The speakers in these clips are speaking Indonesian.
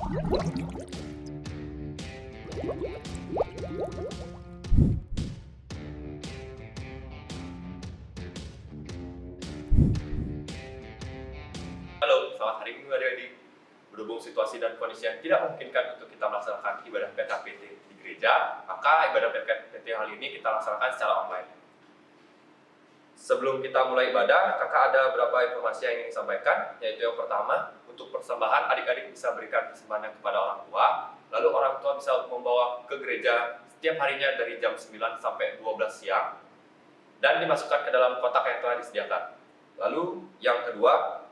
Halo, selamat hari Minggu adik-adik. Berhubung situasi dan kondisi yang tidak memungkinkan untuk kita melaksanakan ibadah PKPT di gereja, maka ibadah PKPT kali ini kita laksanakan secara online. Sebelum kita mulai ibadah, kakak ada beberapa informasi yang ingin disampaikan, yaitu yang pertama, untuk persembahan adik-adik bisa berikan persembahan kepada orang tua, lalu orang tua bisa membawa ke gereja setiap harinya dari jam 9 sampai 12 siang, dan dimasukkan ke dalam kotak yang telah disediakan. Lalu yang kedua,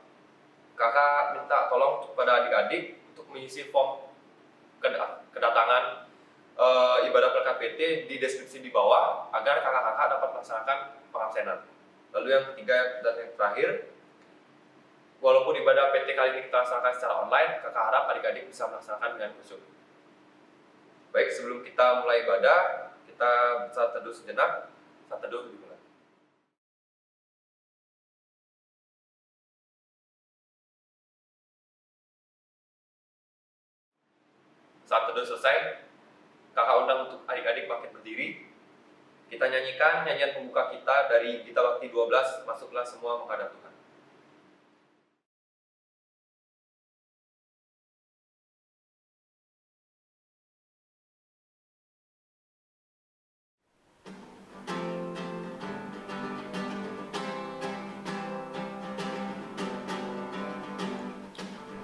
kakak minta tolong kepada adik-adik untuk mengisi form kedatangan ibadah PKPT di deskripsi di bawah agar kakak-kakak dapat melaksanakan pengabsenan. Lalu yang ketiga dan yang terakhir, walaupun ibadah PT kali ini kita laksanakan secara online, kakak harap adik-adik bisa melaksanakan dengan khusyuk. Baik, sebelum kita mulai ibadah, kita bisa teduh sejenak. Saat teduh dimulai. Saat teduh selesai, kakak undang untuk adik-adik bangkit berdiri. Kita nyanyikan nyanyian pembuka kita dari Gita Bakti 12, Masuklah Semua Menghadap Tuhan.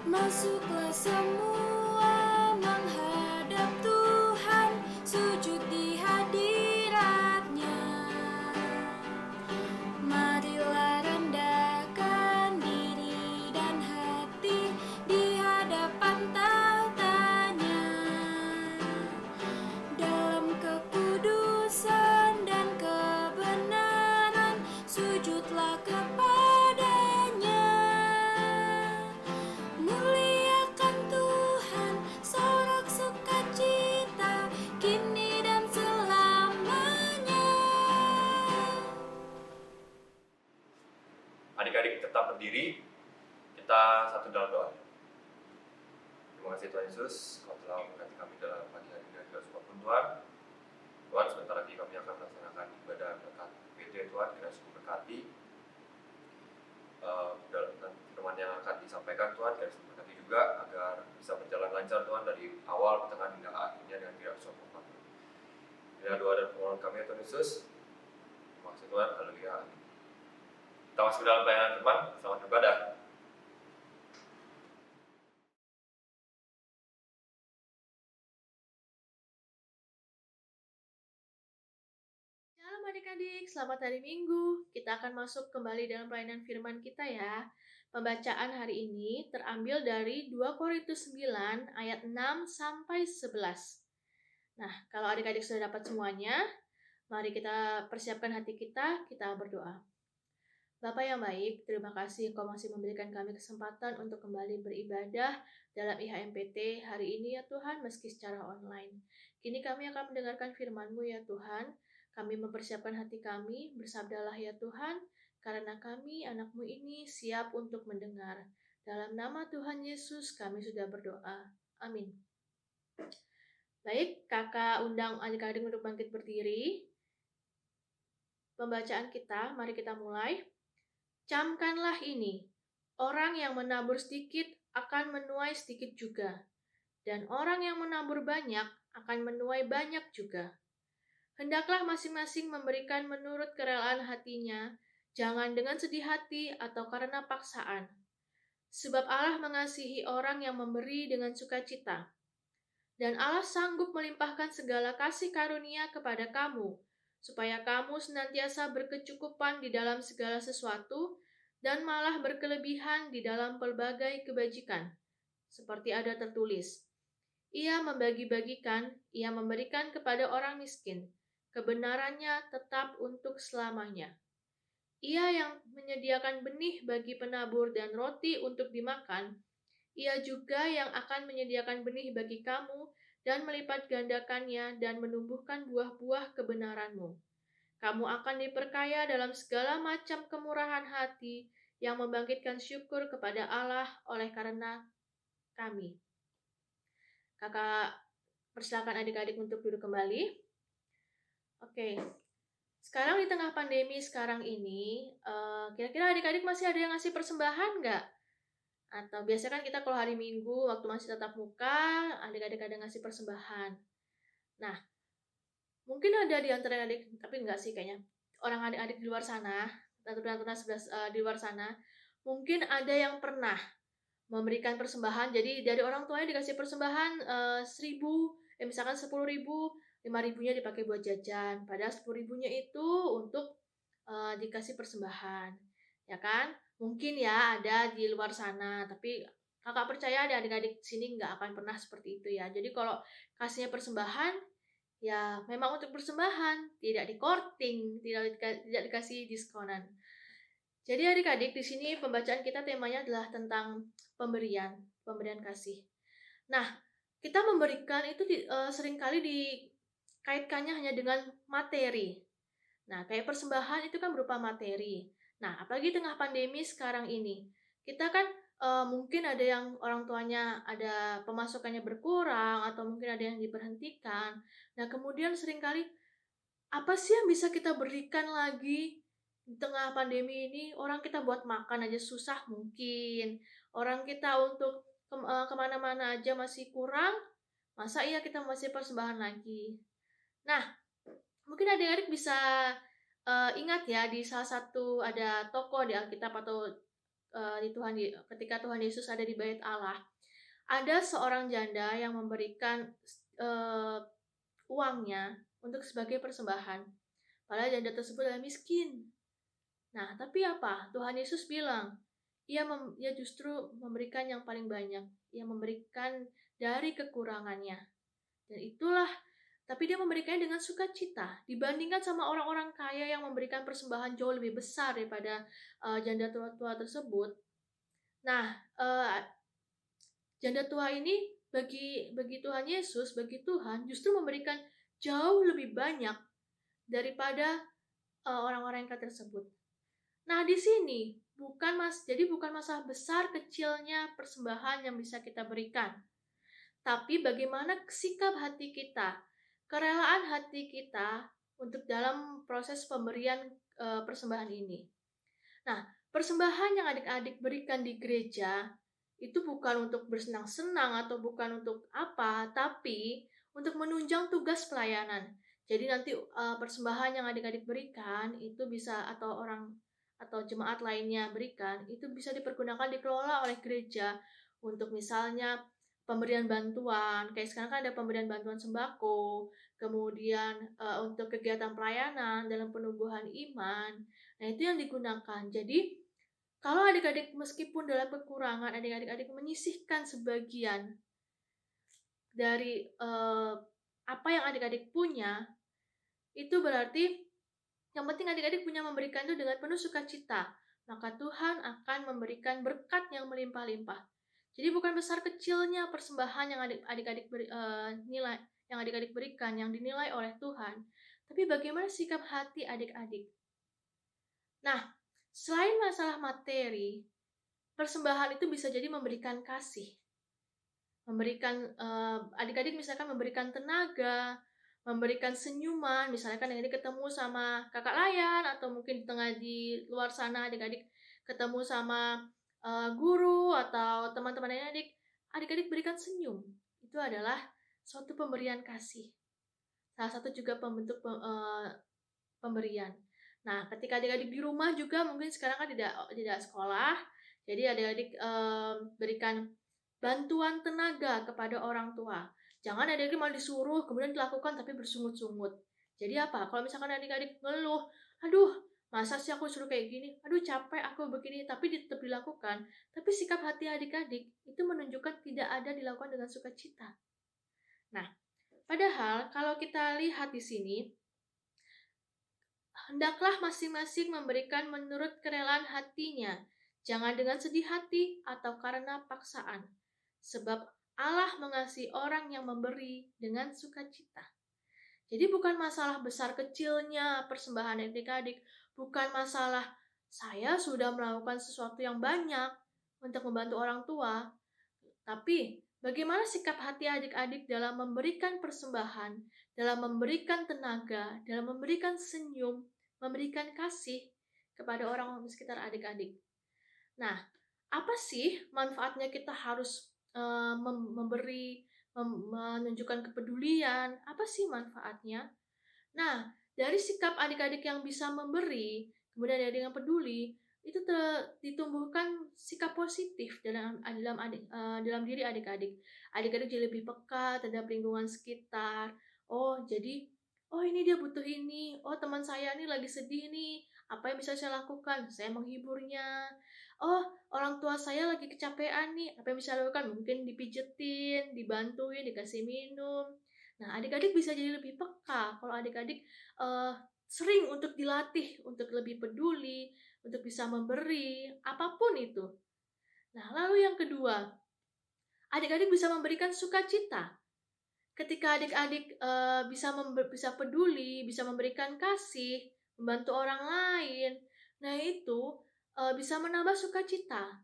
Masuklah semua menghadap Tuhan, sujud di hadirat-Nya. Marilah rendahkan diri dan hati di hadapan tahtanya. Dalam kekudusan dan kebenaran, sujudlah kepadanya. Muliakan Tuhan, sorak sukacita, kini dan selamanya. Adik-adik tetap berdiri, kita satu dalam doa. Terima kasih Tuhan Yesus, Kau telah memberkati kami dalam pagi hari ini dan juga apapun Tuhan. Tuhan, sebentar lagi kami akan melaksanakan ibadah PKPT Tuhan, kiranya Engkau berkati dalam firman yang akan disampaikan Tuhan, kiranya Engkau berkati juga agar bisa berjalan lancar Tuhan dari awal, pertengahan hingga akhirnya dengan tidak sopan. Inilah doa dan permohonan kami ya Tuhan Yesus. Terima kasih Tuhan, haleluya. Kita masuk ke dalam pelayanan firman, selamat beribadah. Shalom adik-adik, selamat hari Minggu. Kita akan masuk kembali dalam pelayanan firman kita ya. Pembacaan hari ini terambil dari 2 Korintus 9 ayat 6 sampai 11. Nah, kalau adik-adik sudah dapat semuanya, mari kita persiapkan hati kita berdoa. Bapa yang baik, terima kasih Engkau masih memberikan kami kesempatan untuk kembali beribadah dalam IHMPT hari ini ya Tuhan, meski secara online. Kini kami akan mendengarkan firman-Mu ya Tuhan. Kami mempersiapkan hati kami, bersabdalah ya Tuhan, karena kami anak-Mu ini siap untuk mendengar. Dalam nama Tuhan Yesus kami sudah berdoa. Amin. Baik, kakak undang adik-adik untuk bangkit berdiri. Pembacaan kita, mari kita mulai. Camkanlah ini, orang yang menabur sedikit akan menuai sedikit juga, dan orang yang menabur banyak akan menuai banyak juga. Hendaklah masing-masing memberikan menurut kerelaan hatinya, jangan dengan sedih hati atau karena paksaan. Sebab Allah mengasihi orang yang memberi dengan sukacita. Dan Allah sanggup melimpahkan segala kasih karunia kepada kamu, supaya kamu senantiasa berkecukupan di dalam segala sesuatu, dan malah berkelebihan di dalam pelbagai kebajikan. Seperti ada tertulis, Ia membagi-bagikan, Ia memberikan kepada orang miskin, kebenarannya tetap untuk selamanya. Ia yang menyediakan benih bagi penabur dan roti untuk dimakan, Ia juga yang akan menyediakan benih bagi kamu dan melipat gandakannya dan menumbuhkan buah-buah kebenaranmu. Kamu akan diperkaya dalam segala macam kemurahan hati yang membangkitkan syukur kepada Allah oleh karena kami. Kakak persilakan adik-adik untuk duduk kembali. Oke, sekarang di tengah pandemi sekarang ini, kira-kira adik-adik masih ada yang ngasih persembahan nggak? Atau biasanya kan kita kalau hari Minggu waktu masih tatap muka, adik-adik ada ngasih persembahan. Nah, mungkin ada di antara adik, tapi enggak sih kayaknya. Orang adik-adik di luar sana, tante-tante di luar sana, mungkin ada yang pernah memberikan persembahan. Jadi dari orang tuanya dikasih persembahan 1.000, misalkan 10.000, 5.000-nya dipakai buat jajan. Padahal 10.000-nya itu untuk dikasih persembahan, ya kan? Mungkin ya ada di luar sana, tapi kakak percaya ada adik-adik sini nggak akan pernah seperti itu ya. Jadi kalau kasihnya persembahan, ya memang untuk persembahan, tidak di-courting, tidak dikasih diskonan. Jadi adik-adik, di sini pembacaan kita temanya adalah tentang pemberian kasih. Nah, kita memberikan itu seringkali dikaitkannya hanya dengan materi. Nah, kayak persembahan itu kan berupa materi. Nah, apalagi tengah pandemi sekarang ini, kita kan mungkin ada yang orang tuanya ada pemasukannya berkurang atau mungkin ada yang diberhentikan. Nah, kemudian seringkali apa sih yang bisa kita berikan lagi di tengah pandemi ini? Orang kita buat makan aja susah mungkin. Orang kita untuk kemana-mana aja masih kurang. Masa iya kita masih persembahan lagi? Nah, mungkin adik-adik bisa ingat ya di salah satu ada tokoh di Alkitab atau di ketika Tuhan Yesus ada di Bait Allah, ada seorang janda yang memberikan uh, uangnya untuk sebagai persembahan. Padahal janda tersebut adalah miskin. Nah, tapi apa? Tuhan Yesus bilang, ia justru memberikan yang paling banyak. Ia memberikan dari kekurangannya. Dan itulah, tapi dia memberikannya dengan sukacita. Dibandingkan sama orang-orang kaya yang memberikan persembahan jauh lebih besar daripada janda tua-tua tersebut. Nah, janda tua ini bagi Tuhan Yesus, bagi Tuhan, justru memberikan jauh lebih banyak daripada orang-orang yang kaya tersebut. Nah, di sini jadi bukan masalah besar kecilnya persembahan yang bisa kita berikan, tapi bagaimana sikap hati kita, kerelaan hati kita untuk dalam proses pemberian persembahan ini. Nah, persembahan yang adik-adik berikan di gereja itu bukan untuk bersenang-senang atau bukan untuk apa, tapi untuk menunjang tugas pelayanan. Jadi nanti persembahan yang adik-adik berikan itu bisa atau jemaat lainnya berikan itu bisa dipergunakan dikelola oleh gereja untuk misalnya pemberian bantuan. Kayak sekarang kan ada pemberian bantuan sembako, kemudian untuk kegiatan pelayanan dalam penumbuhan iman. Nah, itu yang digunakan. Jadi kalau adik-adik meskipun dalam kekurangan, adik-adik menyisihkan sebagian dari apa yang adik-adik punya, itu berarti yang penting adik-adik punya memberikan itu dengan penuh sukacita. Maka Tuhan akan memberikan berkat yang melimpah-limpah. Jadi bukan besar kecilnya persembahan yang adik-adik berikan, yang dinilai oleh Tuhan, tapi bagaimana sikap hati adik-adik. Nah, selain masalah materi, persembahan itu bisa jadi memberikan kasih. Memberikan adik-adik misalkan memberikan tenaga, memberikan senyuman, misalnya kan adik-adik ketemu sama kakak layan atau mungkin di luar sana adik-adik ketemu sama guru atau teman-teman adik-adik berikan senyum. Itu adalah suatu pemberian kasih. Salah satu juga bentuk pemberian. Nah, ketika adik-adik di rumah juga mungkin sekarang kan tidak sekolah, jadi adik-adik berikan bantuan tenaga kepada orang tua. Jangan adik-adik malah disuruh kemudian dilakukan tapi bersungut-sungut. Jadi apa? Kalau misalkan adik-adik ngeluh, aduh, masa sih aku suruh kayak gini? Aduh, capek aku begini, tapi tetap dilakukan. Tapi sikap hati adik-adik itu menunjukkan tidak ada dilakukan dengan sukacita. Nah, padahal kalau kita lihat di sini, hendaklah masing-masing memberikan menurut kerelaan hatinya, jangan dengan sedih hati atau karena paksaan. Sebab Allah mengasihi orang yang memberi dengan sukacita. Jadi bukan masalah besar kecilnya persembahan adik-adik, bukan masalah saya sudah melakukan sesuatu yang banyak untuk membantu orang tua, tapi Bagaimana sikap hati adik-adik dalam memberikan persembahan, dalam memberikan tenaga, dalam memberikan senyum, memberikan kasih kepada orang-orang di sekitar adik-adik. Nah, apa sih manfaatnya kita harus memberi, menunjukkan kepedulian? Apa sih manfaatnya? Nah, dari sikap adik-adik yang bisa memberi, kemudian dari yang peduli, itu ditumbuhkan sikap positif dalam diri adik-adik. Adik-adik jadi lebih peka terhadap lingkungan sekitar. Oh, jadi ini dia butuh ini. Oh, teman saya ini lagi sedih nih. Apa yang bisa saya lakukan? Saya menghiburnya. Oh, orang tua saya lagi kecapean nih. Apa yang bisa saya lakukan? Mungkin dipijetin, dibantuin, dikasih minum. Nah, adik-adik bisa jadi lebih peka kalau adik-adik sering untuk dilatih untuk lebih peduli, untuk bisa memberi, apapun itu. Nah, lalu yang kedua, adik-adik bisa memberikan sukacita. Ketika adik-adik bisa peduli, bisa memberikan kasih, membantu orang lain, nah itu bisa menambah sukacita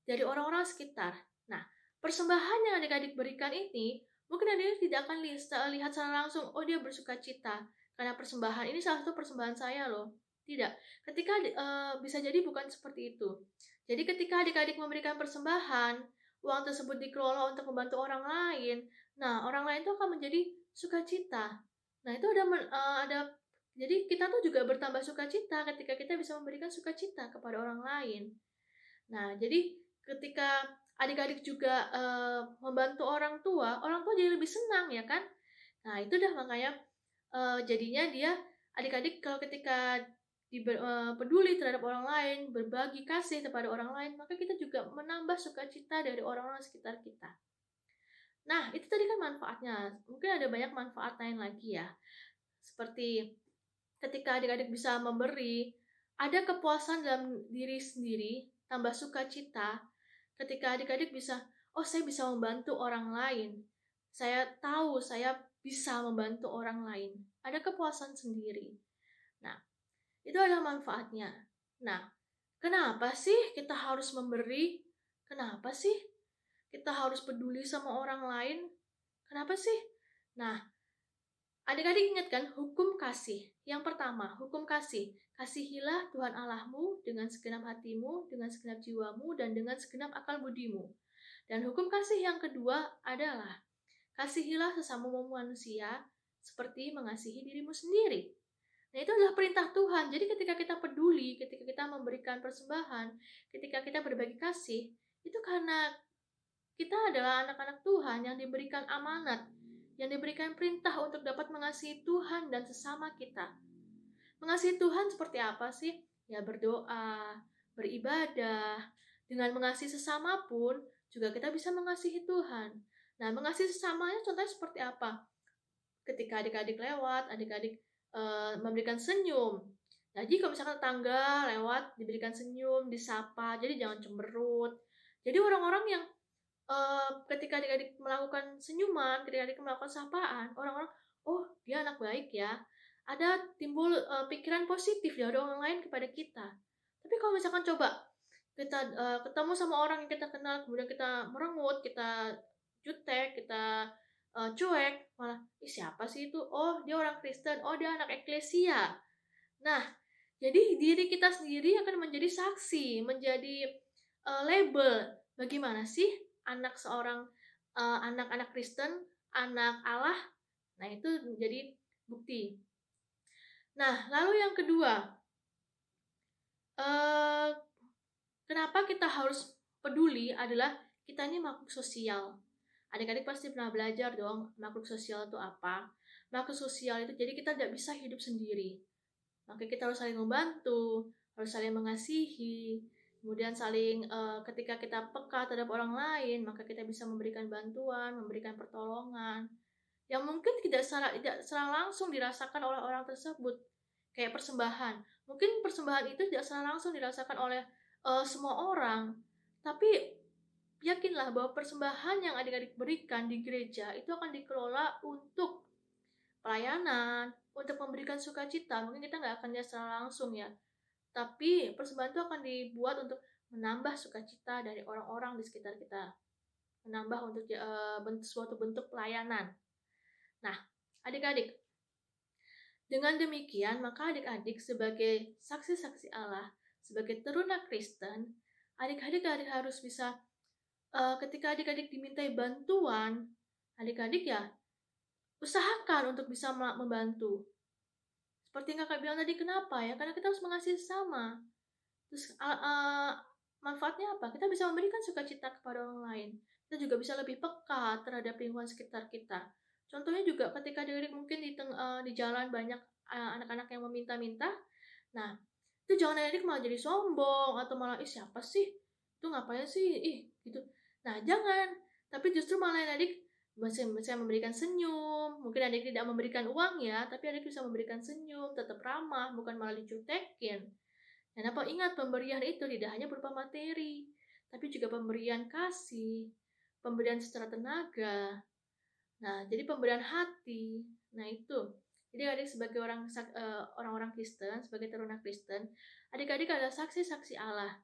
dari orang-orang sekitar. Nah, persembahan yang adik-adik berikan ini, mungkin adik-adik tidak akan lihat secara langsung, oh dia bersukacita, karena persembahan ini salah satu persembahan saya loh. Tidak, ketika bisa jadi bukan seperti itu. Jadi ketika adik-adik memberikan persembahan, uang tersebut dikelola untuk membantu orang lain, nah orang lain itu akan menjadi sukacita. Nah itu jadi kita tuh juga bertambah sukacita ketika kita bisa memberikan sukacita kepada orang lain. Nah, jadi ketika adik-adik juga membantu orang tua jadi lebih senang ya kan? Nah, itu dah makanya jadinya dia adik-adik kalau ketika peduli terhadap orang lain, berbagi kasih kepada orang lain, maka kita juga menambah sukacita dari orang-orang sekitar kita. Nah, itu tadi kan manfaatnya. Mungkin ada banyak manfaat lain lagi ya. Seperti ketika adik-adik bisa memberi, ada kepuasan dalam diri sendiri, tambah sukacita ketika adik-adik bisa, oh saya bisa membantu orang lain. Saya tahu saya bisa membantu orang lain. Ada kepuasan sendiri. Nah, itu adalah manfaatnya. Nah, kenapa sih kita harus memberi? Kenapa sih kita harus peduli sama orang lain? Kenapa sih? Nah, adik-adik ingat kan hukum kasih. Yang pertama, hukum kasih. Kasihilah Tuhan Allahmu dengan segenap hatimu, dengan segenap jiwamu, dan dengan segenap akal budimu. Dan hukum kasih yang kedua adalah kasihilah sesamamu manusia seperti mengasihi dirimu sendiri. Nah, itu adalah perintah Tuhan. Jadi ketika kita peduli, ketika kita memberikan persembahan, ketika kita berbagi kasih, itu karena kita adalah anak-anak Tuhan yang diberikan amanat, yang diberikan perintah untuk dapat mengasihi Tuhan dan sesama kita. Mengasihi Tuhan seperti apa sih? Ya berdoa, beribadah, dengan mengasihi sesama pun juga kita bisa mengasihi Tuhan. Nah, mengasihi sesamanya contohnya seperti apa? Ketika adik-adik lewat, adik-adik memberikan senyum. Nah, jadi kalau misalkan tetangga lewat, diberikan senyum, disapa, jadi jangan cemberut. Jadi orang-orang yang ketika adik-adik melakukan senyuman, ketika adik melakukan sapaan, orang-orang, oh dia anak baik ya. Ada timbul pikiran positif dari orang lain kepada kita. Tapi kalau misalkan coba kita ketemu sama orang yang kita kenal, kemudian kita merengut, kita jutek, kita cuek, malah siapa sih itu? Oh dia orang Kristen, oh dia anak eklesia. Nah, jadi diri kita sendiri akan menjadi saksi, menjadi label bagaimana sih anak-anak Kristen, anak Allah. Nah, itu menjadi bukti. Nah, lalu yang kedua, kenapa kita harus peduli adalah kita ini makhluk sosial. Adik-adik pasti pernah belajar dong makhluk sosial itu apa. Makhluk sosial itu jadi kita tidak bisa hidup sendiri. Maka kita harus saling membantu, harus saling mengasihi, kemudian saling ketika kita peka terhadap orang lain, maka kita bisa memberikan bantuan, memberikan pertolongan yang mungkin tidak secara langsung dirasakan oleh orang tersebut. Kayak persembahan. Mungkin persembahan itu tidak secara langsung dirasakan oleh semua orang, tapi yakinlah bahwa persembahan yang adik-adik berikan di gereja itu akan dikelola untuk pelayanan, untuk memberikan sukacita. Mungkin kita nggak akan lihat secara langsung ya, tapi persembahan itu akan dibuat untuk menambah sukacita dari orang-orang di sekitar kita. menambah untuk suatu bentuk pelayanan. Nah, adik-adik, dengan demikian maka adik-adik sebagai saksi-saksi Allah, sebagai teruna Kristen, adik-adik harus bisa ketika adik-adik dimintai bantuan, adik-adik ya usahakan untuk bisa membantu. Seperti yang kakak bilang tadi, kenapa ya? Karena kita harus mengasihi sesama. Terus manfaatnya apa? Kita bisa memberikan sukacita kepada orang lain. Kita juga bisa lebih peka terhadap lingkungan sekitar kita. Contohnya juga ketika adik-adik mungkin di jalan banyak anak-anak yang meminta-minta. Nah, itu jangan adik malah jadi sombong atau malah siapa sih? Itu ngapain sih? Gitu. Nah, jangan. Tapi justru malah adik bisa memberikan senyum. Mungkin adik tidak memberikan uang ya, tapi adik bisa memberikan senyum, tetap ramah, bukan malah dicutekin. Dan apa ingat, pemberian itu tidak hanya berupa materi, tapi juga pemberian kasih, pemberian secara tenaga. Nah, jadi pemberian hati. Nah, itu. Jadi adik sebagai orang-orang Kristen, sebagai teruna Kristen, adik-adik adalah saksi-saksi Allah.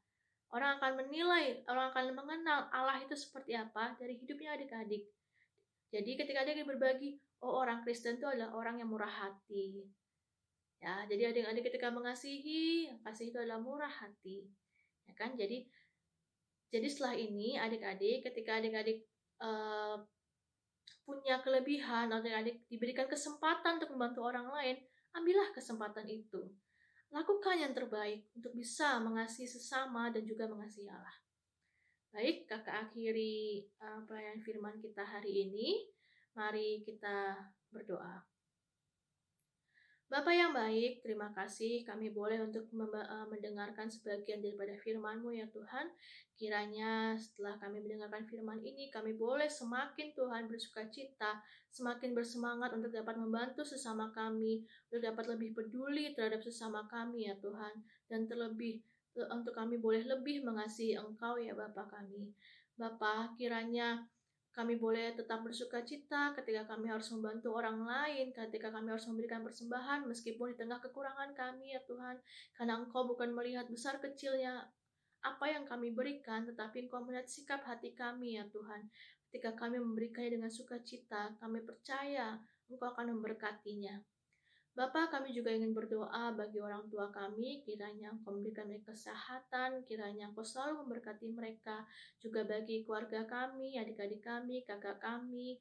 Orang akan menilai, orang akan mengenal Allah itu seperti apa dari hidupnya adik-adik. Jadi ketika adik berbagi, orang Kristen itu adalah orang yang murah hati. Ya, jadi adik-adik ketika mengasihi, kasih itu adalah murah hati. Ya kan? Jadi setelah ini adik-adik ketika adik-adik punya kelebihan, adik-adik diberikan kesempatan untuk membantu orang lain, ambillah kesempatan itu. Lakukan yang terbaik untuk bisa mengasihi sesama dan juga mengasihi Allah. Baik, kakak akhiri pelayanan firman kita hari ini. Mari kita berdoa. Bapa yang baik, terima kasih kami boleh untuk mendengarkan sebagian daripada firman-Mu ya Tuhan. Kiranya setelah kami mendengarkan firman ini, kami boleh semakin Tuhan bersukacita, semakin bersemangat untuk dapat membantu sesama kami, untuk dapat lebih peduli terhadap sesama kami ya Tuhan. Dan terlebih untuk kami boleh lebih mengasihi Engkau ya Bapa kami. Bapa, kiranya kami boleh tetap bersukacita ketika kami harus membantu orang lain, ketika kami harus memberikan persembahan meskipun di tengah kekurangan kami ya Tuhan. Karena Engkau bukan melihat besar kecilnya apa yang kami berikan, tetapi Engkau melihat sikap hati kami ya Tuhan. Ketika kami memberikannya dengan sukacita, kami percaya Engkau akan memberkatinya. Bapa, kami juga ingin berdoa bagi orang tua kami, kiranya Engkau memberikan mereka kesehatan, kiranya Engkau selalu memberkati mereka, juga bagi keluarga kami, adik-adik kami, kakak kami,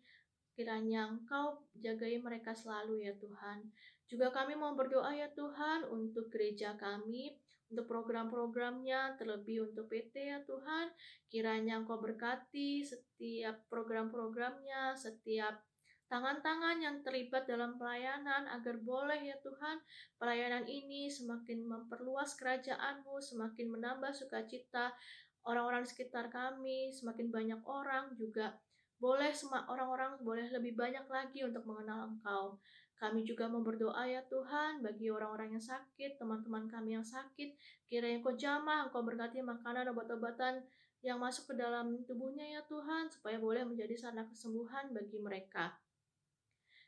kiranya Engkau jagai mereka selalu ya Tuhan. Juga kami mau berdoa ya Tuhan untuk gereja kami, untuk program-programnya, terlebih untuk PT ya Tuhan, kiranya Engkau berkati setiap program-programnya, setiap tangan-tangan yang terlibat dalam pelayanan, agar boleh ya Tuhan, pelayanan ini semakin memperluas kerajaan-Mu, semakin menambah sukacita orang-orang di sekitar kami, semakin banyak orang juga boleh orang-orang boleh lebih banyak lagi untuk mengenal Engkau. Kami juga mau berdoa ya Tuhan bagi orang-orang yang sakit, teman-teman kami yang sakit, kiranya Engkau jamah, Engkau berkati makanan, obat-obatan yang masuk ke dalam tubuhnya ya Tuhan, supaya boleh menjadi sarana kesembuhan bagi mereka.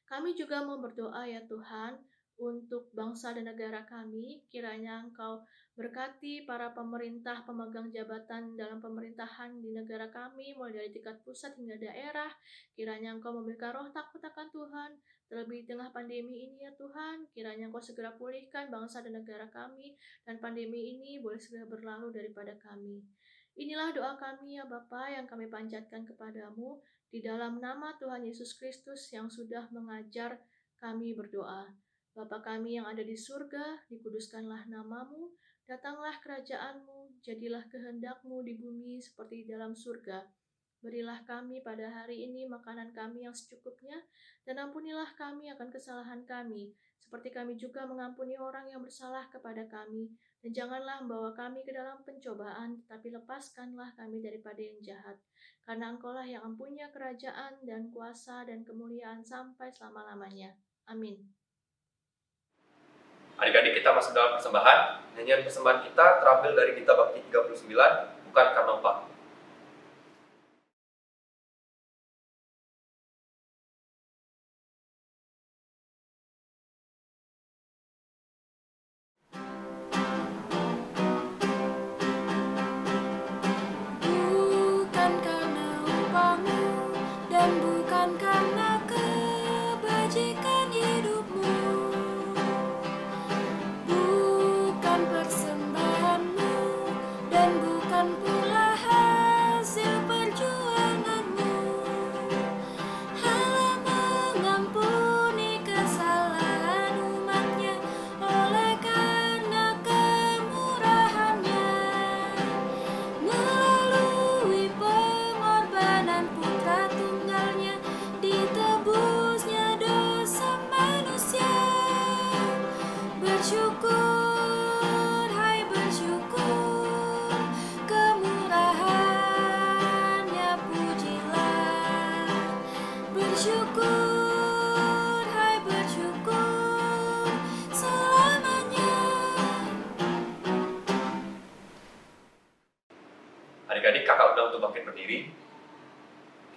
Kami juga mau berdoa ya Tuhan untuk bangsa dan negara kami, kiranya Engkau berkati para pemerintah, pemegang jabatan dalam pemerintahan di negara kami, mulai dari tingkat pusat hingga daerah, kiranya Engkau memberikan roh takut akan Tuhan, terlebih di tengah pandemi ini ya Tuhan, kiranya Engkau segera pulihkan bangsa dan negara kami, dan pandemi ini boleh segera berlalu daripada kami. Inilah doa kami ya Bapa yang kami panjatkan kepadamu, di dalam nama Tuhan Yesus Kristus yang sudah mengajar kami berdoa. Bapa kami yang ada di surga, dikuduskanlah namamu, datanglah kerajaan-Mu, jadilah kehendak-Mu di bumi seperti di dalam surga. Berilah kami pada hari ini makanan kami yang secukupnya, dan ampunilah kami akan kesalahan kami, seperti kami juga mengampuni orang yang bersalah kepada kami. Dan janganlah membawa kami ke dalam pencobaan, tetapi lepaskanlah kami daripada yang jahat. Karena Engkaulah yang mempunyai kerajaan dan kuasa dan kemuliaan sampai selama-lamanya. Amin. Adik-adik, kita masuk dalam persembahan. Nyanyian persembahan kita terambil dari Gita Bakti 39, bukan karena upah. Bukan karena upahmu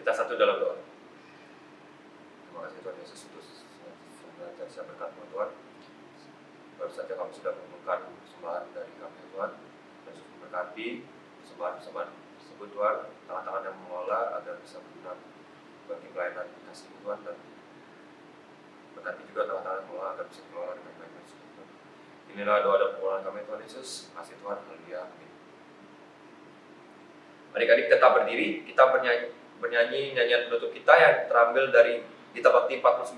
Kita satu dalam doa. Terima kasih Tuhan Yesus untuk senantiasa berkat-Mu Tuhan. Baru saja kami sudah menemukan persembahan dari kami Tuhan. Yesus memberkati persembahan-persembahan tersebut Tuhan, tangan-tangan yang mengelola agar bisa berguna bagi pelayanan kasih Tuhan, dan berkati juga tangan-tangan yang mengelola agar bisa mengelola dengan baik Tuhan. Inilah doa dan permohonan kami Tuhan Yesus. Kasih Tuhan, haleluya, amin. Adik-adik tetap berdiri, kita bernyanyi nyanyian penutup kita yang terambil dari Gita Bakti 49,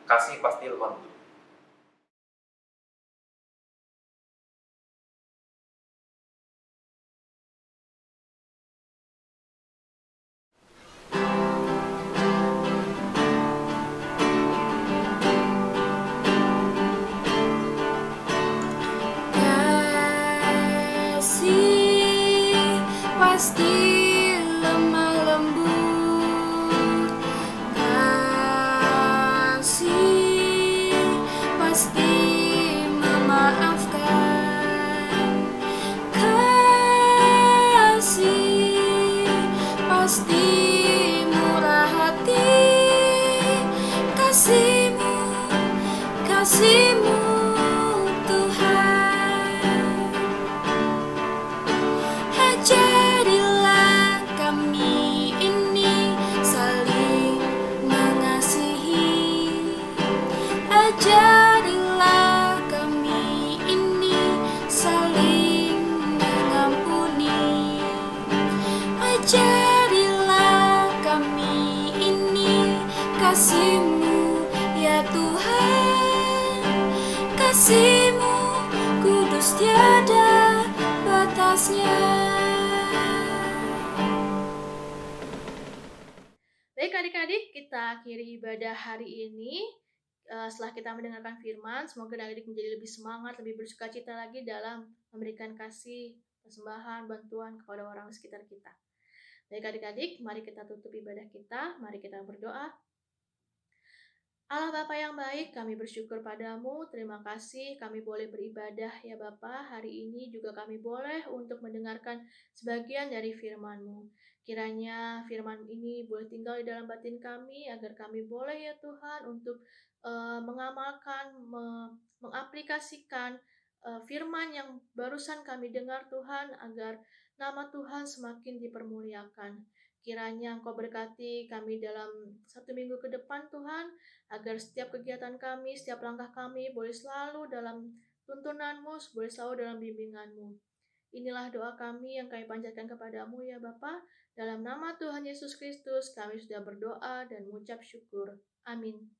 Kasih Pasti Lemah Lembut. Kasih pasti lemah lembut, kasih pasti memaafkan, kasih pasti murah hati, kasih-Mu, kasih-Mu Tuhan. Ajarilah kami ini saling mengasihi, ajarilah kami ini saling mengampuni, ajarilah kami ini kasih-Mu ya Tuhan, kasih-Mu kudus tiada batasnya. Baik adik-adik, kita akhiri ibadah hari ini. Setelah kita mendengarkan firman, semoga adik-adik menjadi lebih semangat, lebih bersukacita lagi dalam memberikan kasih, persembahan, bantuan kepada orang sekitar kita. Baik adik-adik, mari kita tutup ibadah kita, mari kita berdoa. Allah Bapa yang baik, kami bersyukur padamu, terima kasih kami boleh beribadah ya Bapa. Hari ini juga kami boleh untuk mendengarkan sebagian dari firman-Mu. Kiranya firman ini boleh tinggal di dalam batin kami, agar kami boleh ya Tuhan untuk mengamalkan, mengaplikasikan firman yang barusan kami dengar Tuhan, agar nama Tuhan semakin dipermuliakan. Kiranya Engkau berkati kami dalam 1 minggu ke depan Tuhan, agar setiap kegiatan kami, setiap langkah kami boleh selalu dalam tuntunan-Mu, boleh selalu dalam bimbingan-Mu. Inilah doa kami yang kami panjatkan kepadamu ya Bapa. Dalam nama Tuhan Yesus Kristus kami sudah berdoa dan mengucap syukur. Amin.